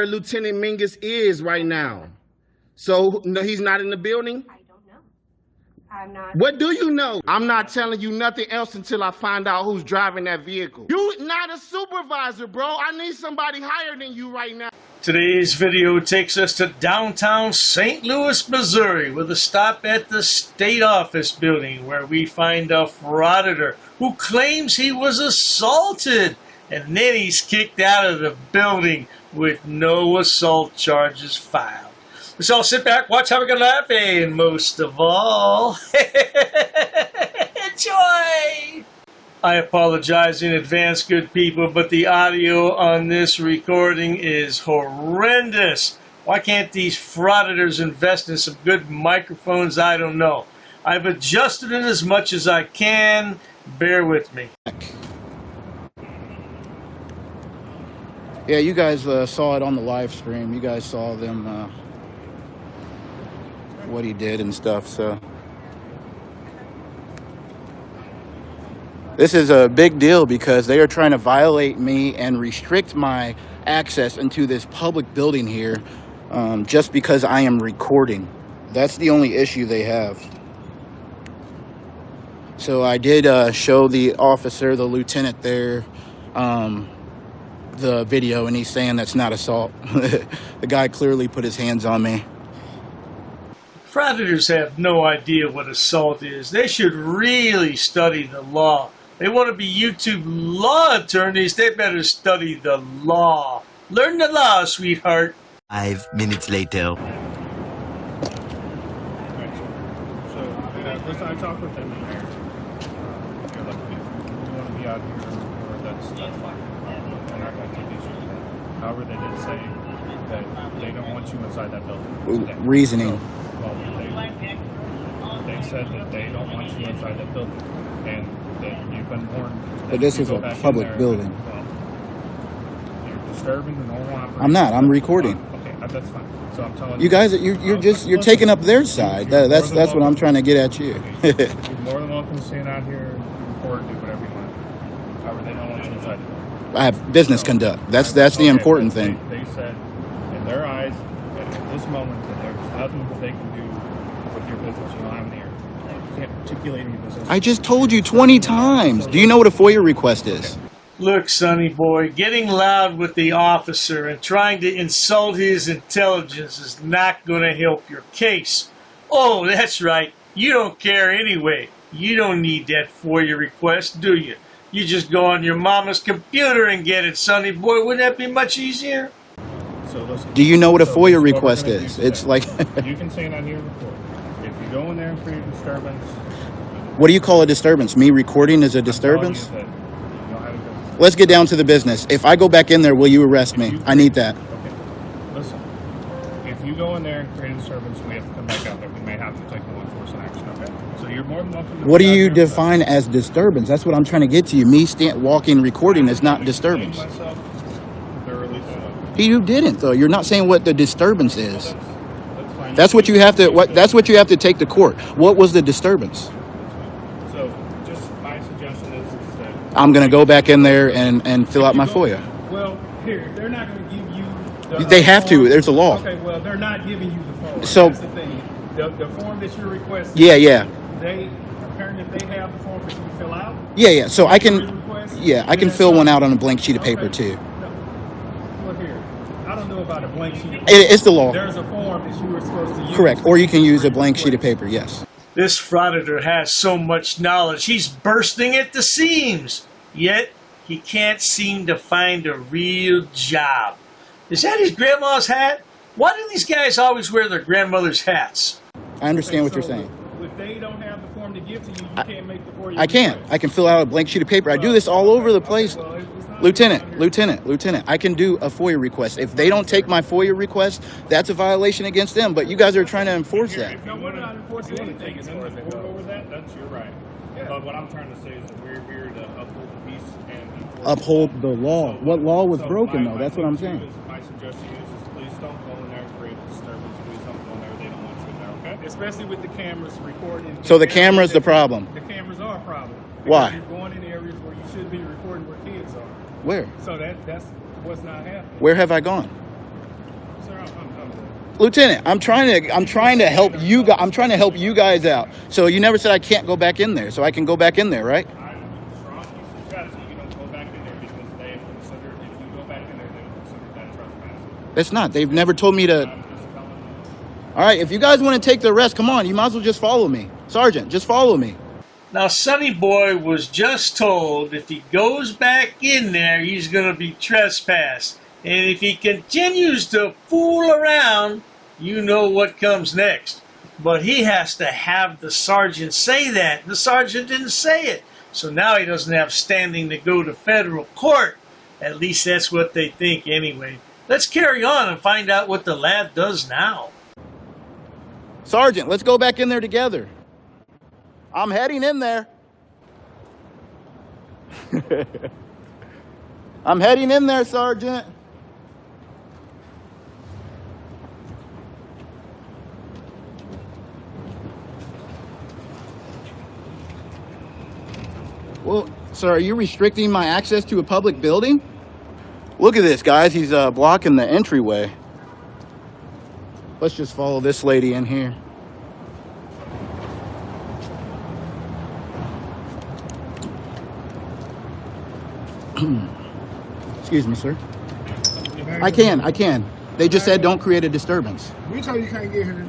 where Lieutenant Mingus is right now. So no, he's not in the building? I don't know. I'm not. What do you know? I'm not telling you nothing else until I find out who's driving that vehicle. You not a supervisor, bro. I need somebody higher than you right now. Today's video takes us to downtown St. Louis, Missouri, with a stop at the state office building where we find a frauditor who claims he was assaulted, and then he's kicked out of the building with no assault charges filed. Let's all sit back, watch, have a good laugh, and most of all, enjoy! I apologize in advance, good people, but the audio on this recording is horrendous. Why can't these frauditors invest in some good microphones? I don't know. I've adjusted it as much as I can. Bear with me. Yeah, you guys saw it on the live stream. You guys saw them, what he did and stuff, so. This is a big deal because they are trying to violate me and restrict my access into this public building here just because I am recording. That's the only issue they have. So I did show the officer, the lieutenant there, the video, and he's saying that's not assault. The guy clearly put his hands on me. Frauditors have no idea what assault is. They should really study the law. They want to be YouTube law attorneys. They better study the law. Learn the law, sweetheart. 5 minutes later. So, listen, I talked with them in there. If you want to be out here, or that's fine. They're not going to take issue with that. However, they did say that they don't want you inside that building today. Reasoning. So, well, they said that they don't want you inside that building, and that you've been warned. But this is a public building. Well, you're disturbing the normal operation. I'm not. I'm recording. Okay, that's fine. So I'm telling You guys, you're taking up their side. That's what I'm trying to get at you. You're more than welcome to stand out here and record, do whatever you want. However, they don't want you inside the building. I have business conduct. That's the important thing. They said in their eyes that at this moment that there's nothing that they can do with your business. You don't have any. You can't articulate any business. I just told you 20 times. Do you know what a FOIA request is? Look, sonny boy, getting loud with the officer and trying to insult his intelligence is not going to help your case. Oh, that's right. You don't care anyway. You don't need that FOIA request, do you? You just go on your mama's computer and get it, sonny boy. Wouldn't that be much easier? So listen, Do you know what a FOIA request is? It's like... you can stand out here and record. If you go in there and create a disturbance... What do you call a disturbance? Me recording is a disturbance? Let's get down to the business. If I go back in there, will you arrest me? I need that. Okay. Listen, if you go in there and create a disturbance, we have to come back out there. We may have to take law enforcement action, okay? So you're more than welcome to... What do you define as disturbance? That's what I'm trying to get to you. Me walking, recording is not disturbance. You didn't, though. You're not saying what the disturbance is. That's what you have to. That's what you have to take to court. What was the disturbance? So, just my suggestion is that I'm going to go back in there and fill out my FOIA. Well, here, they're not going to give you the... They have to. There's a law. Okay, well, they're not giving you the form. So... That's the thing. The form that you're requesting... Yeah. They, apparently, if they have the form for you to fill out... Yeah. So I can... Yeah, I can fill one out on a blank sheet of paper, too. No. Well, here, I don't know about a blank sheet of paper. It's the law. There's a form that you were supposed to use. Correct. Or you can use a blank sheet of paper, yes. This frauditor has so much knowledge, he's bursting at the seams. Yet, he can't seem to find a real job. Is that his grandma's hat? Why do these guys always wear their grandmother's hats? I understand what you're saying. If they don't have the form to give to you, you can't make the FOIA. I can't. I can fill out a blank sheet of paper. I do this all over the place. Lieutenant, I can do a FOIA request. If they don't take my FOIA request, that's a violation against them. But you guys are trying to enforce that. No, we're not enforcing anything as far as it goes. Over that, that's your right. Yeah. But what I'm trying to say is that we're here to uphold the peace and uphold the law. What law was broken, though? That's what I'm saying. My suggestion is please don't go in there and create a disturbance. Please don't go in there. They don't want you in there, okay? Especially with the cameras recording. So the camera's the problem? The cameras are a problem. Why? You're going in areas where you should be recording where kids are. Where? So that's what's not happening. Where have I gone? Lieutenant, I'm trying to help you guys. I'm trying to help you guys out. So you never said I can't go back in there. So I can go back in there, right? I'm strongly suggest you don't go back in there because they have considered, if you go back in there, they will consider that trespassing. It's not. They've never told me to. I'm just telling you. All right, if you guys want to take the arrest, come on. You might as well just follow me. Sergeant, just follow me. Now, Sonny Boy was just told if he goes back in there, he's going to be trespassed. And if he continues to fool around, you know what comes next. But he has to have the sergeant say that. The sergeant didn't say it. So now he doesn't have standing to go to federal court. At least that's what they think anyway. Let's carry on and find out what the lad does now. Sergeant, let's go back in there together. I'm heading in there. I'm heading in there, Sergeant. Well, sir, are you restricting my access to a public building? Look at this, guys. He's blocking the entryway. Let's just follow this lady in here. Excuse me, sir. I can. They just said don't create a disturbance. We told you can't get here.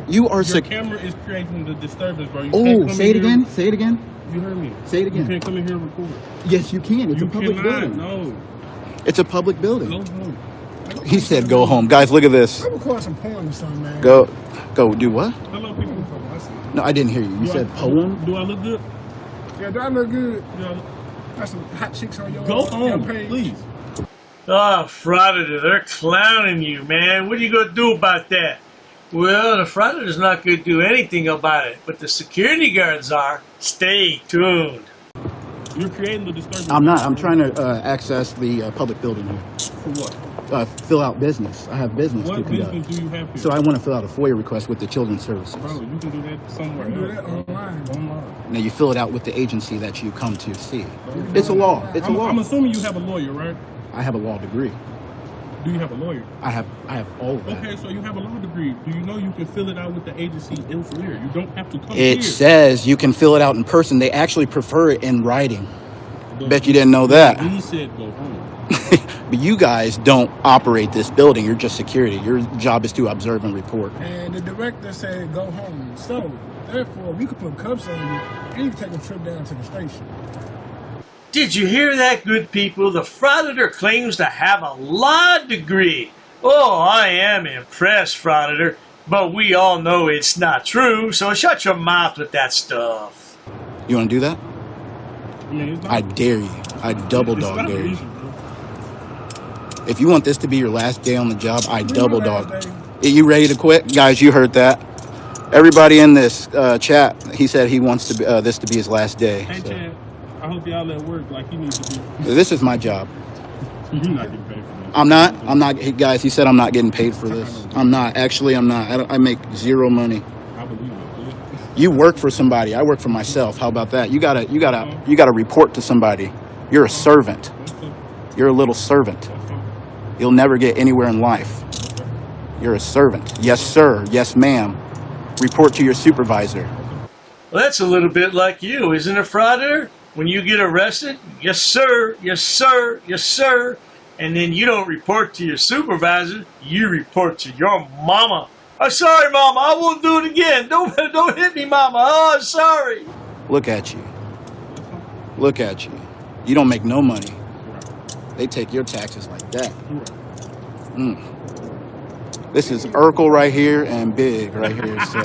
You are Your sick. camera is creating the disturbance, bro. You Oh, can't come say it in here- again. Say it again. You heard me. Say it You again. can't come in here and record. Yes, you can. It's You a public cannot. building. No. It's a public building. Go home. He said go home. Guys, look at this. I'm recording some porn or something, man. Go do what? Hello, people. No, I didn't hear you. You Do said I- poem? Do I look good? Yeah, do I look good? Do I look- Got some hot chicks on your Go home, page. please. Oh, Frauditor, they're clowning you, man. What are you going to do about that? Well, the Frauditor's not going to do anything about it, but the security guards are. Stay tuned. You're creating the disturbance. I'm not. I'm trying to access the public building here. For what? Fill out business. I have business to What conduct. business do you have here? So I want to fill out a FOIA request with the Children's Services. Bro, you can do that somewhere Do else. that bro. online. Online. Now you fill it out with the agency that you come to see. It's a law. It's a law. I'm assuming you have a lawyer, right? I have a law degree. Do you have a lawyer? I have all of that. Okay, so you have a law degree. Do you know you can fill it out with the agency elsewhere? You don't have to come It here. says you can fill it out in person. They actually prefer it in writing. But Bet you didn't know that. We said go home. But you guys don't operate this building. You're just security. Your job is to observe and report. And the director said go home. So, therefore, we could put cuffs on you and you can take a trip down to the station. Did you hear that, good people? The Frauditor claims to have a law degree. Oh, I am impressed, Frauditor. But we all know it's not true, so shut your mouth with that stuff. You want to do that? I mean, it's not, I dare you. I double it's dog not dare you. easy, bro. If you want this to be your last day on the job, I double my dog. last You ready to quit? Guys, you heard that. Everybody in this chat, he said he wants to be, this to be his last day. Hey, So. Chad, I hope y'all at work like you need to be. This is my job. You're not getting paid for this. I'm not, hey, guys, he said I'm not getting paid for this. I'm not. Actually, I'm not. I make zero money. I believe it. You work for somebody. I work for myself. How about that? You gotta report to somebody. You're a servant. You're a little servant. You'll never get anywhere in life. You're a servant. Yes, sir. Yes, ma'am. Report to your supervisor. Well, that's a little bit like you, isn't it, Frauditor? When you get arrested, yes, sir, yes, sir, yes, sir. And then you don't report to your supervisor, you report to your mama. I'm sorry, mama, I won't do it again. Don't hit me, mama. Oh, I'm sorry. Look at you. Look at you. You don't make no money. They take your taxes like that. This is Urkel right here and Big right here. So.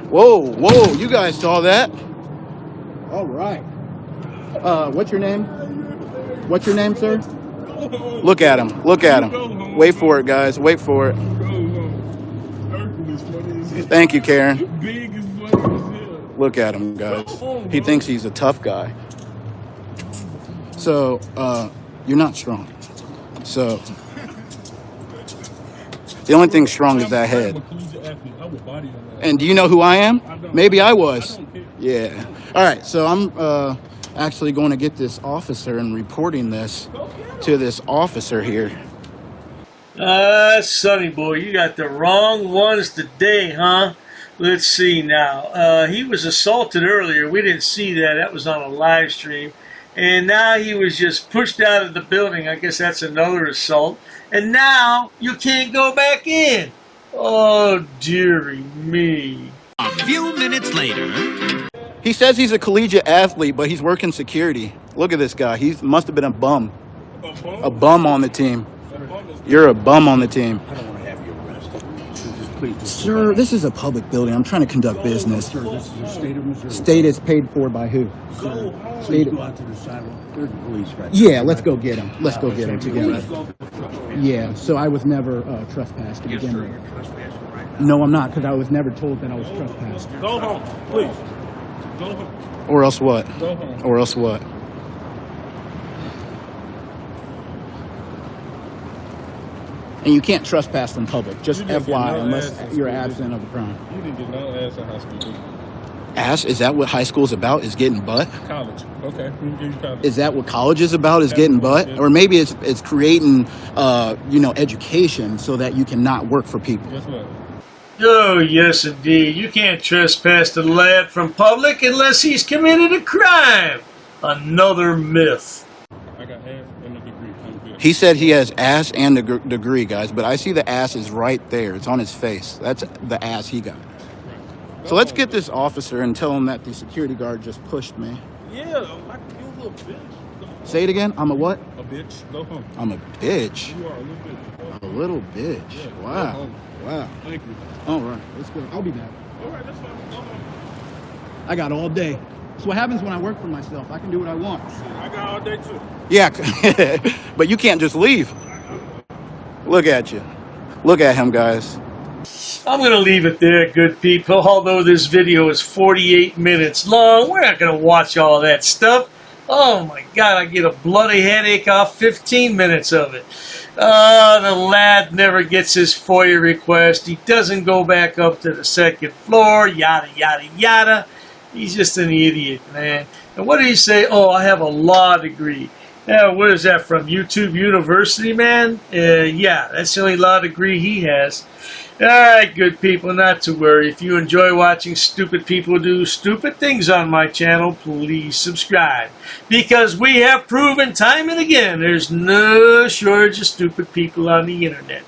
Whoa, you guys saw that? All right. What's your name? What's your name, sir? Look at him. Look at him. Wait for it, guys. Wait for it. Thank you, Karen. Big is funny as hell. Look at him, guys. He thinks he's a tough guy. So, you're not strong. So, the only thing strong is that head. I would body on that. And do you know who I am? Maybe I was. I don't care. Yeah. All right. So I'm actually going to get this officer and reporting this to this officer here. Sonny boy, you got the wrong ones today, huh? Let's see now. He was assaulted earlier. We didn't see that. That was on a live stream. And now he was just pushed out of the building. I guess that's another assault. And now you can't go back in. Oh, dearie me. A few minutes later. He says he's a collegiate athlete, but he's working security. Look at this guy. He must have been a bum. A bum on the team. You're a bum on the team. I don't want to have you arrested. So just please. Sir, this is a public building. I'm trying to conduct business. Sir, this is the state of Missouri. State is paid for by who? Sir, State. please go out to the sidewalk. There's the police right Yeah, let's go get him. Let's go get him together. there. Yeah, so I was never trespassed to Yes, begin sir, with. you're trespassing right No, I'm not, because I was never told that I was trespassed. Go home, please. Go home. Or else what? Go home. Or else what? And you can't trespass in public, just You didn't get FYI, no unless ass in you're school, absent of a crime. You didn't get no ass in high school, did you? Ass? Is that what high school's about, is getting butt? College. Okay, we can give you college. Is that what college is about, is getting butt? Or maybe it's creating, education so that you can not work for people. Guess what? Oh, yes, indeed. You can't trespass the lad from public unless he's committed a crime. Another myth. I got half and a degree. Come get it. He said he has ass and a degree, guys, but I see the ass is right there. It's on his face. That's the ass he got. So let's get this officer and tell him that the security guard just pushed me. Yeah, like you a little bitch. Say it again. I'm a what? A bitch. Go home. I'm a bitch. You are a little bitch. A little bitch. Yeah, go Wow. home. Wow. Thank you. All right. Let's go. I'll be back. All right, that's fine. Go home. I got all day. That's what happens when I work for myself. I can do what I want. I got all day too. Yeah, but you can't just leave. Look at you. Look at him, guys. I'm going to leave it there, good people. Although this video is 48 minutes long, we're not going to watch all that stuff. Oh my God, I get a bloody headache off 15 minutes of it. The lad never gets his FOIA request. He doesn't go back up to the second floor, yada, yada, yada. He's just an idiot, man. And what did he say? Oh, I have a law degree. Yeah, what is that, from YouTube University, man? Yeah, that's the only law degree he has. Alright, good people, not to worry. If you enjoy watching stupid people do stupid things on my channel, please subscribe. Because we have proven time and again there's no shortage of stupid people on the internet.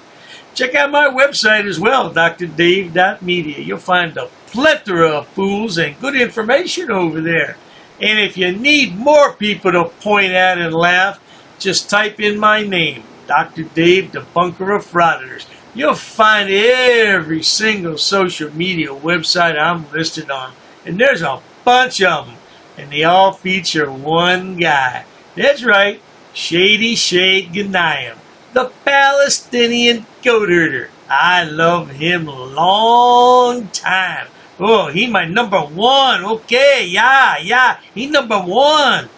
Check out my website as well, drdave.media. You'll find a plethora of fools and good information over there. And if you need more people to point at and laugh, just type in my name, Dr. Dave, Debunker of Frauditors. You'll find every single social media website I'm listed on. And there's a bunch of them. And they all feature one guy. That's right, Shady Shade Ghanayim, the Palestinian goat herder. I love him a long time. Oh, he my number one. Okay, yeah, he number one.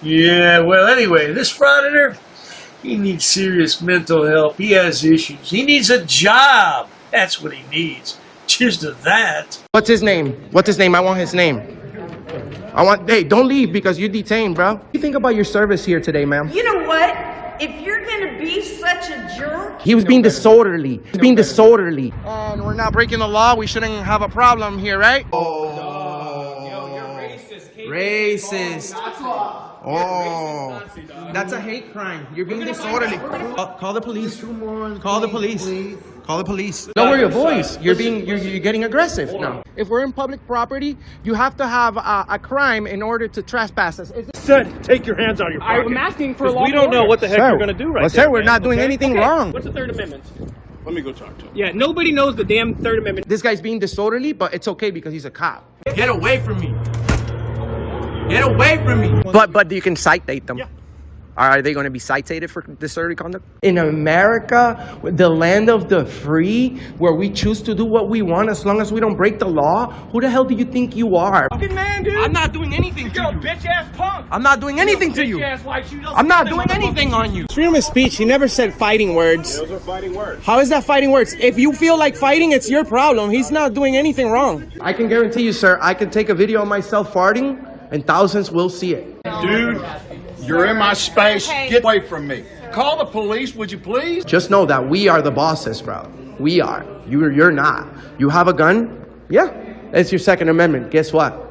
Yeah, well, anyway, this Frauditor, he needs serious mental help. He has issues. He needs a job. That's what he needs. Cheers to that. What's his name? What's his name? I want his name. Hey, don't leave because you're detained, bro. What do you think about your service here today, ma'am? You know what? If you're gonna be such a jerk, He was being disorderly. He's being disorderly. And we're not breaking the law. We shouldn't have a problem here, right? Racist. Oh, that's a hate crime. You're being disorderly. Call the police. Call the police. Call the police. Lower your voice. You're getting aggressive now. If we're in public property, you have to have a crime in order to trespass us. Said, take your hands out of your pocket. I'm asking for law. We don't know what the heck Sir, you're going to do right well, there. sir, we're man, not doing okay? anything Okay, wrong. What's the Third Amendment? Let me go talk to him. Yeah, nobody knows the damn Third Amendment. This guy's being disorderly, but it's okay because he's a cop. Get away from me. Get away from me. But you can citate them. Yeah. Are they going to be cited for disorderly conduct? In America, the land of the free, where we choose to do what we want as long as we don't break the law, who the hell do you think you are? Fucking man, dude. I'm not doing anything to You're a you. bitch ass punk. I'm not doing anything to you. Bitch ass white shoe. I'm not doing anything on you. Freedom of speech. He never said fighting words. Those are fighting words. How is that fighting words? If you feel like fighting, it's your problem. He's not doing anything wrong. I can guarantee you, sir, I can take a video of myself farting and thousands will see it. Dude, You're in my space. Get away from me. Call the police, would you please? Just know that we are the bosses, bro. We are. You're not. You have a gun? Yeah. It's your Second Amendment. Guess what?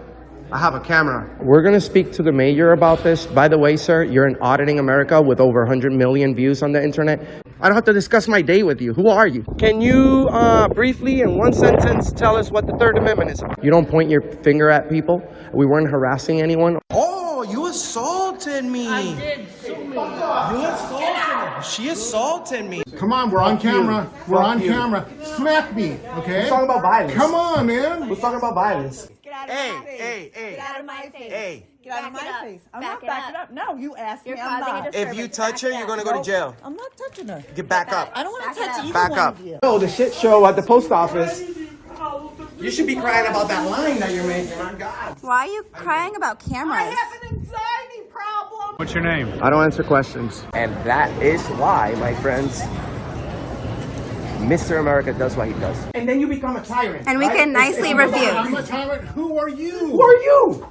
I have a camera. We're gonna speak to the mayor about this. By the way, sir, you're in Auditing America with over 100 million views on the internet. I don't have to discuss my day with you. Who are you? Can you briefly, in one sentence, tell us what the Third Amendment is? You don't point your finger at people. We weren't harassing anyone. Oh, you assaulted me. I did so many. You assaulted me. She assaulted me. Come on, we're on camera. We're on camera. Smack me, okay? Who's talking about violence? Come on, man. Who's talking about violence? Get out of my face. Get out of my face. Hey. Get out of my face. I'm not backing up. No, you asked me. I'm not. If you touch her, you're gonna go to jail. I'm not touching her. Get back up. I don't want to touch either Back one up. of you. Oh, the shit show at the post office. You should be crying about that line that you're making. My God. Why are you crying about cameras? I have an anxiety problem. What's your name? I don't answer questions. And that is why, my friends, Mr. America does what he does. And then you become a tyrant. And we can nicely refuse. I'm a tyrant. Who are you? Who are you?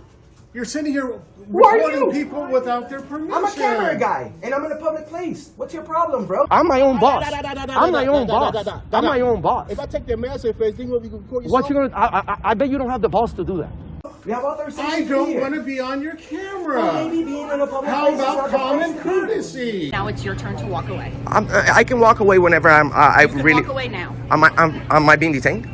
You're sitting here Who are recording you? people without their permission. I'm a camera guy, and I'm in a public place. What's your problem, bro? I'm my own boss. I'm my own boss. I'm my own boss. If I take their mask face, then you can record yourself. What you gonna? I bet you don't have the balls to do that. We have authorization. I don't want to be on your camera. Well, maybe being in a public How place is about not the common place. courtesy? Now it's your turn to walk away. I can walk away whenever I really. Walk away now. Am I being detained?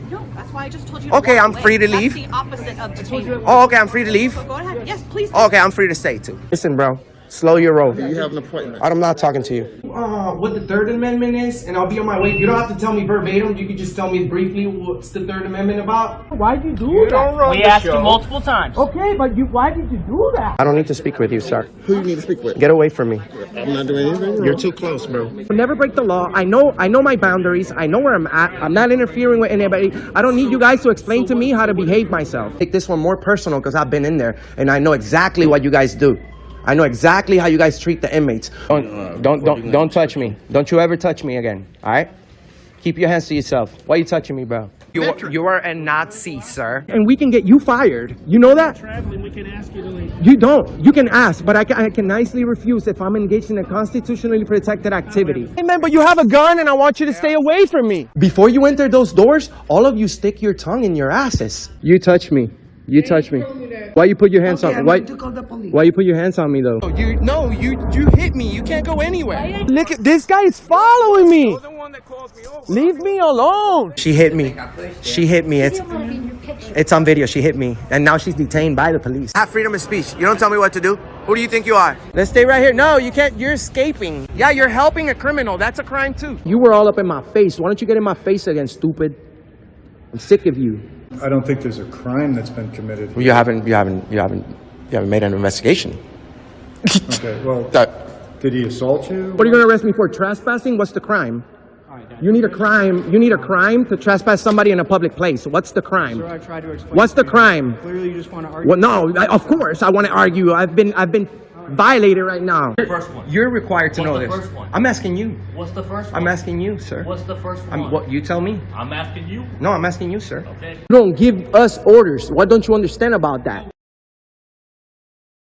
No, that's why I just told you to Okay, walk I'm away. free to That's leave. the opposite of detainment. Oh, okay, I'm free to leave. So go ahead. Yes, please. Okay, I'm free to stay too. Listen, bro. Slow your roll. You have an appointment. I'm not talking to you. What the Third Amendment is, and I'll be on my way. You don't have to tell me verbatim. You can just tell me briefly what's the Third Amendment about. Why'd you do that? We asked you multiple times. Okay, but why did you do that? I don't need to speak with you, sir. Who you need to speak with? Get away from me. I'm not doing anything wrong. You're too close, bro. Never break the law. I know my boundaries. I know where I'm at. I'm not interfering with anybody. I don't need you guys to explain to me how to behave myself. Take this one more personal because I've been in there and I know exactly what you guys do. I know exactly how you guys treat the inmates. Don't touch me. Don't you ever touch me again. All right? Keep your hands to yourself. Why are you touching me, bro? You are a Nazi, sir. And we can get you fired. You know that? Traveling, we can ask you to leave. You don't. You can ask, but I can nicely refuse if I'm engaged in a constitutionally protected activity. Hey, man, but you have a gun and I want you to stay away from me. Before you enter those doors, all of you stick your tongue in your asses. You touch me. You touch me. Why you put your hands on me? Why you put your hands on me though? You hit me. You can't go anywhere. Look at this guy is following me. Leave me alone. She hit me. She hit me. It's on video. She hit me, and now she's detained by the police. I have freedom of speech. You don't tell me what to do. Who do you think you are? Let's stay right here. No, you can't. You're escaping. Yeah, you're helping a criminal. That's a crime too. You were all up in my face. Why don't you get in my face again, stupid? I'm sick of you. I don't think there's a crime that's been committed. You haven't made an investigation. Okay, well, did he assault you? What are you going to arrest me for? Trespassing? What's the crime? You need a crime. You need a crime to trespass somebody in a public place. What's the crime? Sir, I tried to explain. What's the crime? Clearly, you just want to argue. Well, no, of course I want to argue. I've been violated right now. First one. You're required to know What's the this. first one? I'm asking you. What's the first one? I'm asking you, sir. What's the first one? What you tell me? I'm asking you. No, I'm asking you, sir. Okay. You don't give us orders. What don't you understand about that?